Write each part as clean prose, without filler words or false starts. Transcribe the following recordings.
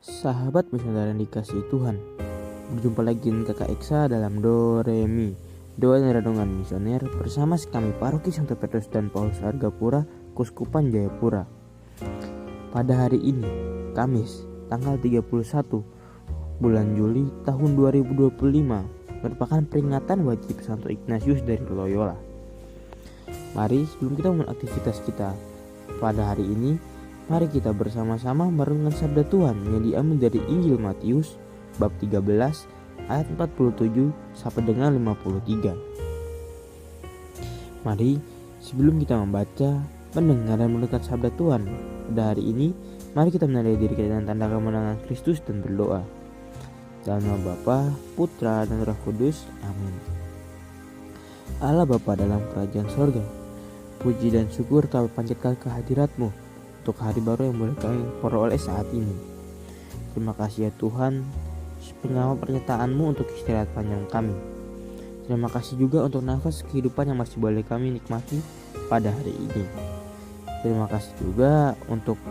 Sahabat misional yang dikasihi Tuhan, berjumpa lagi dengan kakak Eksa dalam Do Re Mi, doa dan renungan misioner bersama kami Paroki Santo Petrus dan Paulus Argapura, Kuskupan Jayapura. Pada hari ini, Kamis, tanggal 31 bulan Juli tahun 2025, merupakan peringatan wajib Santo Ignatius dari Loyola. Mari sebelum kita memulai aktivitas kita pada hari ini, mari kita bersama-sama merenungkan sabda Tuhan yang diambil dari Injil Matius bab 13 ayat 47 sampai dengan 53. Mari sebelum kita membaca, mendengar dan merenungkan sabda Tuhan pada hari ini, mari kita menandai diri kita dengan tanda kemenangan Kristus dan berdoa. Dalam nama Bapa, Putra dan Roh Kudus. Amin. Allah Bapa dalam kerajaan sorga, puji dan syukur kami panjatkan kehadirat-Mu untuk hari baru yang boleh kami peroleh saat ini. Terima kasih ya Tuhan, penyama pernyataan-Mu untuk istirahat panjang kami. Terima kasih juga untuk nafas kehidupan yang masih boleh kami nikmati pada hari ini. Terima kasih juga untuk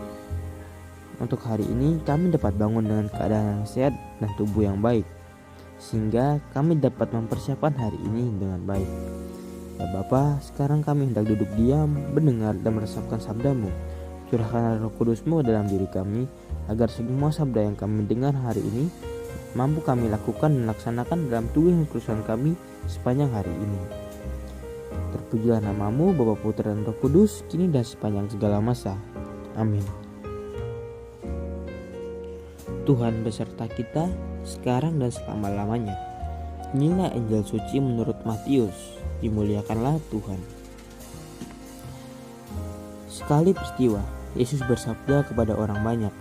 hari ini kami dapat bangun dengan keadaan yang sehat dan tubuh yang baik, sehingga kami dapat mempersiapkan hari ini dengan baik. Ya Bapa, sekarang kami hendak duduk diam, mendengar dan meresapkan sabda-Mu. Curahkanlah Roh Kudus-Mu dalam diri kami, agar semua sabda yang kami dengar hari ini mampu kami lakukan dan laksanakan dalam tubuh dan kerusuhan kami sepanjang hari ini. Terpujilah nama-Mu, Bapa, Putra dan Roh Kudus, kini dan sepanjang segala masa. Amin. Tuhan beserta kita sekarang dan selama-lamanya. Inilah Injil suci menurut Matius. Dimuliakanlah Tuhan. Sekali peristiwa, Yesus bersabda kepada orang banyak,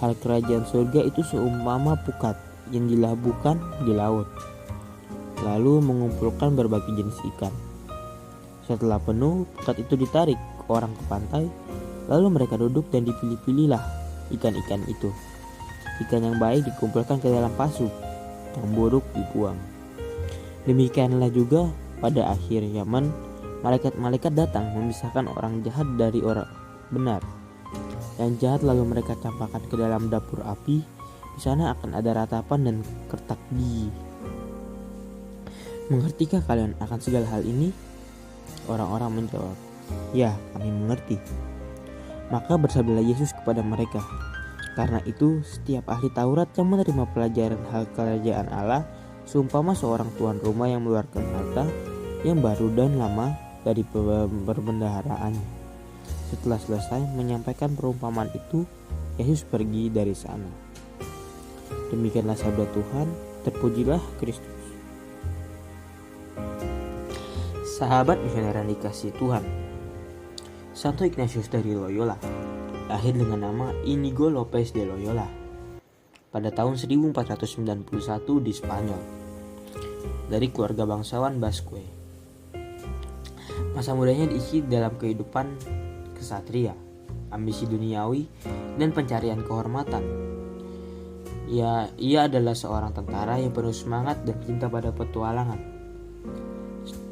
hal kerajaan surga itu seumpama pukat yang dilabuhkan di laut, lalu mengumpulkan berbagai jenis ikan. Setelah penuh, pukat itu ditarik orang ke pantai, lalu mereka duduk dan dipilih-pilihlah ikan-ikan itu. Ikan yang baik dikumpulkan ke dalam pasu, yang buruk dibuang. Demikianlah juga pada akhir zaman, malaikat-malaikat datang memisahkan orang jahat dari orang benar. Yang jahat lalu mereka campakkan ke dalam dapur api. Di sana akan ada ratapan dan kertak gigi. Mengertikah kalian akan segala hal ini? Orang-orang menjawab, ya, kami mengerti. Maka bersabdalah Yesus kepada mereka, karena itu setiap ahli Taurat yang menerima pelajaran hal kerajaan Allah seumpama seorang tuan rumah yang mengeluarkan harta yang baru dan lama dari perbendaharaannya. Setelah selesai menyampaikan perumpamaan itu, Yesus pergi dari sana. Demikianlah sabda Tuhan, terpujilah Kristus. Sahabat misioner yang dikasihi Tuhan, Santo Ignatius dari Loyola lahir dengan nama Inigo Lopez de Loyola pada tahun 1491 di Spanyol, dari keluarga bangsawan Basque. Masa mudanya diisi dalam kehidupan kesatria, ambisi duniawi, dan pencarian kehormatan. Ia adalah seorang tentara yang penuh semangat dan cinta pada petualangan.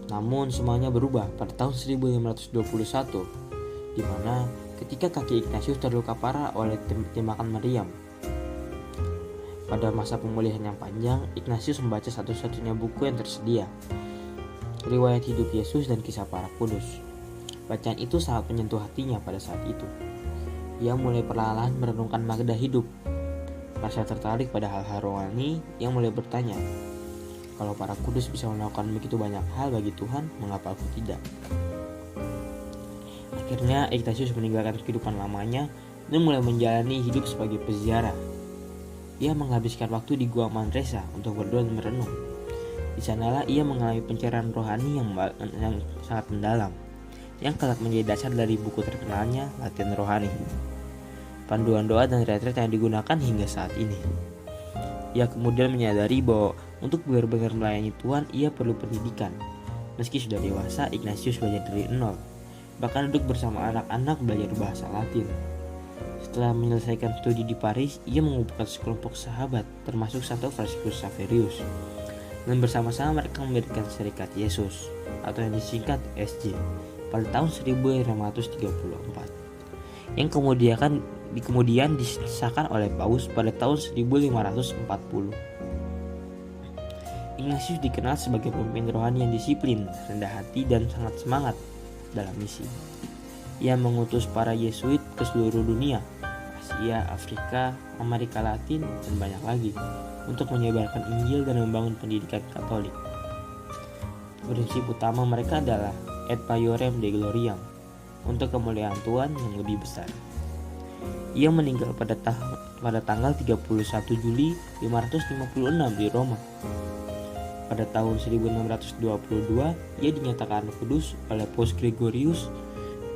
Namun semuanya berubah pada tahun 1521, di mana ketika kaki Ignatius terluka parah oleh tembakan meriam. Pada masa pemulihan yang panjang, Ignatius membaca satu-satunya buku yang tersedia, riwayat hidup Yesus dan kisah para kudus. Bacaan itu sangat menyentuh hatinya pada saat itu. Ia mulai perlahan-lahan merenungkan makna hidup, merasa tertarik pada hal-hal rohani yang mulai bertanya, kalau para kudus bisa melakukan begitu banyak hal bagi Tuhan, mengapa aku tidak? Akhirnya Ignatius meninggalkan kehidupan lamanya dan mulai menjalani hidup sebagai peziarah. Ia menghabiskan waktu di Gua Manresa untuk berdoa dan merenung. Di sanalah ia mengalami pencerahan rohani yang sangat mendalam, yang kelak menjadi dasar dari buku terkenalnya Latihan Rohani, panduan doa dan retret yang digunakan hingga saat ini. Ia kemudian menyadari bahwa untuk benar-benar melayani Tuhan ia perlu pendidikan. Meski sudah dewasa, Ignatius belajar dari nol, bahkan duduk bersama anak-anak belajar bahasa Latin. Setelah menyelesaikan studi di Paris, ia mengumpulkan sekelompok sahabat, termasuk Santo Franciscus Xaverius, dan bersama-sama mereka mendirikan Serikat Yesus, atau yang disingkat SJ, pada tahun 1534, yang kemudian kemudian disahkan oleh Paus pada tahun 1540. Ignatius dikenal sebagai pemimpin rohani yang disiplin, rendah hati, dan sangat semangat dalam misi. Ia mengutus para Yesuit ke seluruh dunia, Asia, Afrika, Amerika Latin, dan banyak lagi, untuk menyebarkan Injil dan membangun pendidikan Katolik. Prinsip utama mereka adalah Et Maiorem Dei Gloriam, untuk kemuliaan Tuhan yang lebih besar. Ia meninggal pada tanggal 31 Juli 556 di Roma. Pada tahun 1622, ia dinyatakan kudus oleh Paus Gregorius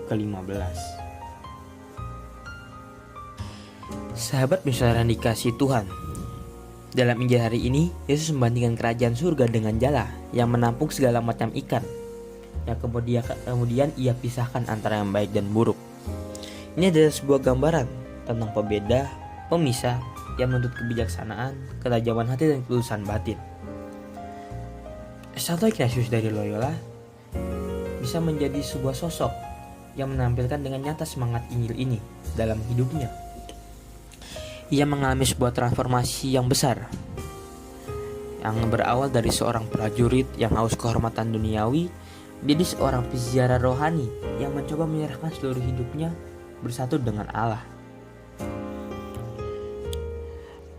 ke-15. Sahabat misioner yang dikasihi Tuhan, dalam Injil hari ini, Yesus membandingkan kerajaan surga dengan jala yang menampung segala macam ikan, yang kemudian ia pisahkan antara yang baik dan buruk. Ini adalah sebuah gambaran tentang pembeda, pemisah, yang menuntut kebijaksanaan, ketajaman hati, dan ketulusan batin. Santo Ignatius dari Loyola bisa menjadi sebuah sosok yang menampilkan dengan nyata semangat Injil ini dalam hidupnya. Ia mengalami sebuah transformasi yang besar, yang berawal dari seorang prajurit yang haus kehormatan duniawi menjadi seorang peziarah rohani yang mencoba menyerahkan seluruh hidupnya bersatu dengan Allah.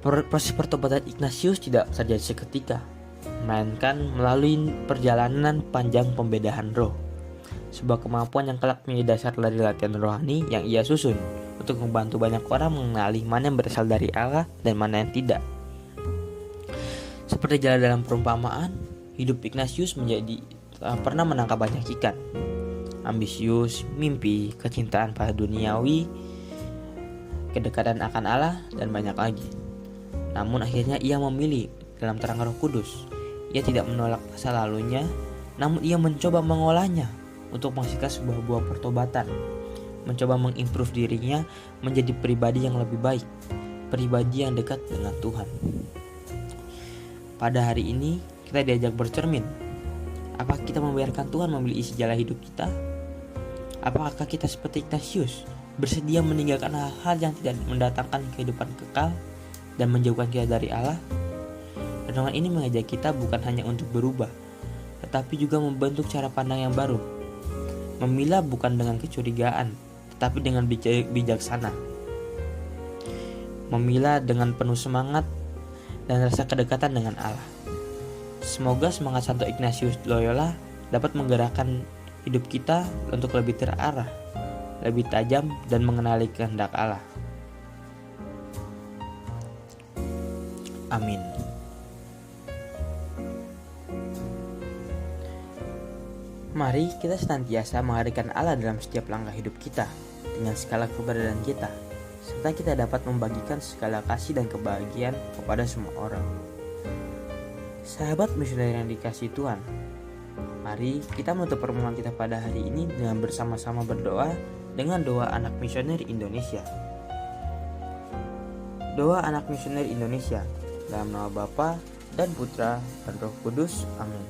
Proses pertobatan Ignatius tidak terjadi seketika, melainkan melalui perjalanan panjang pembedahan roh, sebuah kemampuan yang kelak menjadi dasar dari latihan rohani yang ia susun untuk membantu banyak orang mengenali mana yang berasal dari Allah dan mana yang tidak. Seperti jalan dalam perumpamaan, hidup Ignatius pernah menangkap banyak ikan, ambisius, mimpi, kecintaan pada duniawi, kedekatan akan Allah, dan banyak lagi. Namun akhirnya ia memilih dalam terang Roh Kudus. Ia tidak menolak masa lalunya, namun ia mencoba mengolahnya untuk menghasilkan sebuah buah pertobatan, mencoba mengimprove dirinya menjadi pribadi yang lebih baik, pribadi yang dekat dengan Tuhan. Pada hari ini kita diajak bercermin. Apakah kita membiarkan Tuhan memilih isi jalan hidup kita? Apakah kita seperti Ignatius, bersedia meninggalkan hal-hal yang tidak mendatangkan kehidupan kekal dan menjauhkan kita dari Allah? Renungan ini mengajak kita bukan hanya untuk berubah, tetapi juga membentuk cara pandang yang baru. Memilah bukan dengan kecurigaan, tetapi dengan bijaksana. Memilah dengan penuh semangat dan rasa kedekatan dengan Allah. Semoga semangat Santo Ignatius Loyola dapat menggerakkan hidup kita untuk lebih terarah, lebih tajam, dan mengenali kehendak Allah. Amin. Mari kita senantiasa menghadirkan Allah dalam setiap langkah hidup kita dengan segala keberadaan kita, serta kita dapat membagikan segala kasih dan kebahagiaan kepada semua orang. Sahabat misioner yang dikasihi Tuhan, mari kita menutup pertemuan kita pada hari ini dengan bersama-sama berdoa dengan doa anak misioner Indonesia. Doa anak misioner Indonesia, dalam nama Bapa dan Putra dan Roh Kudus. Amin.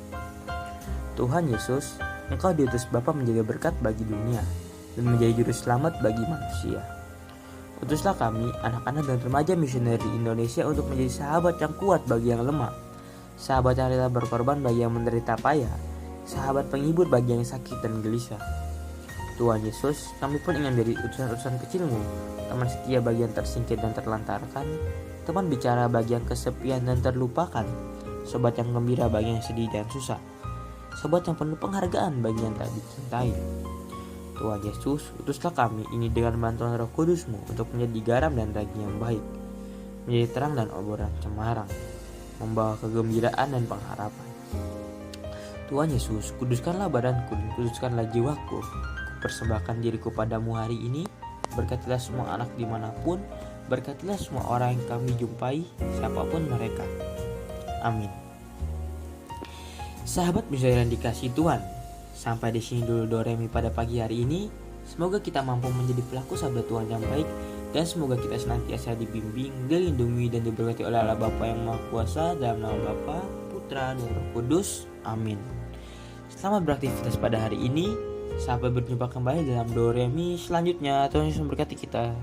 Tuhan Yesus, Engkau diutus Bapa menjadi berkat bagi dunia dan menjadi juru selamat bagi manusia. Utuslah kami, anak-anak dan remaja misioner di Indonesia, untuk menjadi sahabat yang kuat bagi yang lemah, sahabat yang rela berkorban bagi yang menderita payah, sahabat penghibur bagi yang sakit dan gelisah. Tuhan Yesus, kami pun ingin menjadi utusan-utusan kecil-Mu, teman setia bagi yang tersingkir dan terlantarkan, teman bicara bagi yang kesepian dan terlupakan, sobat yang gembira bagi yang sedih dan susah, sobat yang penuh penghargaan bagi yang tak dicintai. Tuhan Yesus, utuslah kami ini dengan bantuan Roh Kudus-Mu untuk menjadi garam dan daging yang baik, menjadi terang dan obrolan cemarang, membawa kegembiraan dan pengharapan. Tuhan Yesus, kuduskanlah badanku dan kuduskanlah jiwaku. Persembahkan diriku padamu hari ini. Berkatilah semua anak dimanapun, berkatilah semua orang yang kami jumpai, siapapun mereka. Amin. Sahabat misioner yang dikasihi Tuhan, sampai di sini dulu Doremi pada pagi hari ini. Semoga kita mampu menjadi pelaku sabda Tuhan yang baik, dan semoga kita senantiasa dibimbing, dilindungi, dan diberkati oleh Allah Bapa yang Maha Kuasa, dalam nama Bapa, Putra, dan Roh Kudus. Amin. Selamat beraktivitas pada hari ini. Sampai berjumpa kembali dalam Doremi selanjutnya. Tuhan Yesus memberkati kita.